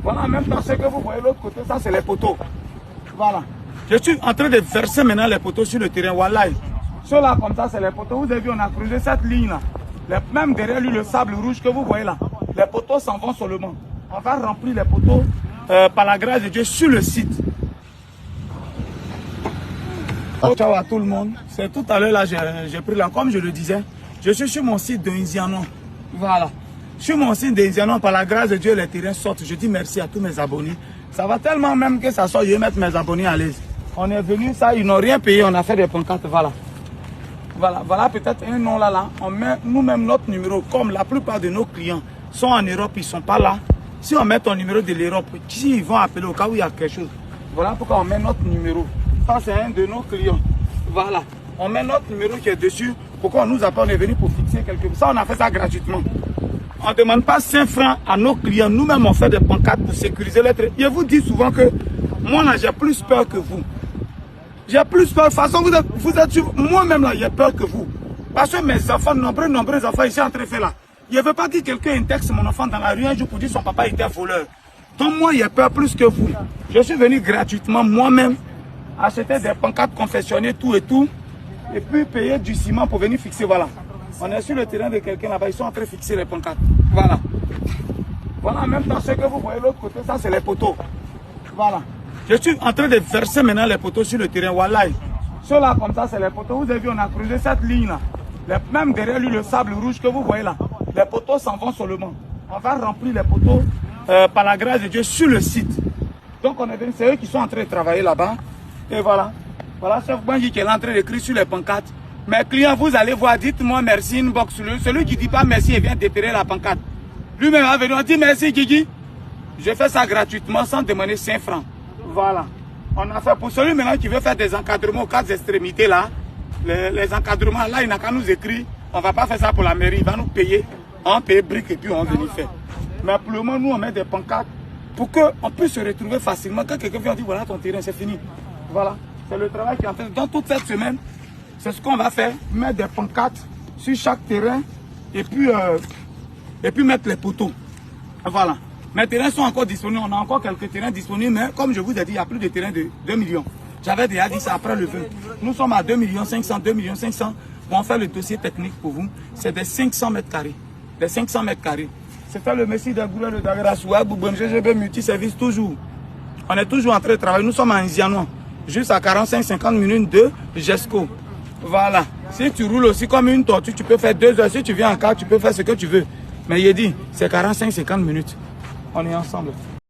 Voilà, en même temps, ce que vous voyez de l'autre côté, ça c'est les poteaux. Voilà. Je suis en train de verser maintenant les poteaux sur le terrain. Voilà. Ceux-là, comme ça, c'est les poteaux. Vous avez vu, on a creusé cette ligne-là. Même derrière lui, le sable rouge que vous voyez là. Les poteaux s'en vont seulement. On va remplir les poteaux par la grâce de Dieu sur le site. Ciao à tout le monde. C'est tout à l'heure là, j'ai pris là, comme je le disais, je suis sur mon site de Indianon. Voilà. Sur mon site d'Indianon, par la grâce de Dieu, les terrains sortent. Je dis merci à tous mes abonnés. Ça va tellement même que ça sort, je vais mettre mes abonnés à l'aise. On est venu, ça, ils n'ont rien payé, on a fait des pancartes, voilà. Voilà peut-être un nom là. On met nous-mêmes notre numéro, comme la plupart de nos clients sont en Europe, ils ne sont pas là. Si on met ton numéro de l'Europe, ils vont appeler au cas où il y a quelque chose. Voilà pourquoi on met notre numéro. Ça, c'est un de nos clients. Voilà. On met notre numéro qui est dessus. Pourquoi on nous appelle, on est venu pour fixer quelque chose. Ça, on a fait ça gratuitement. On ne demande pas 5 francs à nos clients. Nous-mêmes, on fait des pancartes pour sécuriser les traits. Je vous dis souvent que moi, là, j'ai plus peur que vous. J'ai plus peur. De toute façon, vous êtes sûr. Moi-même, là, j'ai peur que vous. Parce que mes enfants, nombreux enfants, ils sont en train de faire là. Je ne veux pas dire que quelqu'un texte mon enfant dans la rue un jour pour dire que son papa était voleur. Donc, moi, j'ai peur plus que vous. Je suis venu gratuitement, moi-même, acheter des pancartes confectionnées, tout et tout. Et puis, payer du ciment pour venir fixer, voilà. On est sur le terrain de quelqu'un là-bas, ils sont en train de fixer les pancartes. Voilà. Voilà, en même temps, ce que vous voyez de l'autre côté, ça c'est les poteaux. Voilà. Je suis en train de verser maintenant les poteaux sur le terrain. Voilà. Ceux-là, comme ça, c'est les poteaux. Vous avez vu, on a creusé cette ligne-là. Même derrière lui, le sable rouge que vous voyez là. Les poteaux s'en vont seulement. On va remplir les poteaux par la grâce de Dieu sur le site. Donc, on est venu, c'est eux qui sont en train de travailler là-bas. Et voilà. Voilà, chef Bangui qui est en train d'écrire sur les pancartes. Mes clients, vous allez voir, dites-moi merci, inbox. Celui qui ne dit pas merci, il vient déterrer la pancarte. Lui-même va venir, on dit merci, Guigui. Je fais ça gratuitement sans demander 5 francs. Voilà. On a fait pour celui maintenant qui veut faire des encadrements aux 4 extrémités là. Les encadrements là, il n'a qu'à nous écrire. On ne va pas faire ça pour la mairie, il va nous payer. On paye briques et puis on va venir faire. Mais pour le moment, nous, on met des pancartes pour qu'on puisse se retrouver facilement. Quand quelqu'un vient dire voilà ton terrain, c'est fini. Voilà. C'est le travail qui est en train. Dans toute cette semaine, c'est ce qu'on va faire, mettre des pancartes sur chaque terrain et puis mettre les poteaux. Voilà. Mes terrains sont encore disponibles, on a encore quelques terrains disponibles, mais comme je vous ai dit, il n'y a plus de terrain de 2 millions. J'avais déjà dit ça après le 20. Nous sommes à 2 500 000, 2 500 000. On fait le dossier technique pour vous. C'est des 500 mètres carrés. Des 500 mètres carrés. C'était le messie de Goulé de Dagrasoua, Boubon, GGB multiservice toujours. On est toujours en train de travailler. Nous sommes à Indianon, juste à 45-50 minutes de GESCO. Voilà. Si tu roules aussi comme une tortue, tu peux faire 2 heures. Si tu viens en car, tu peux faire ce que tu veux. Mais il dit, c'est 45-50 minutes. On est ensemble.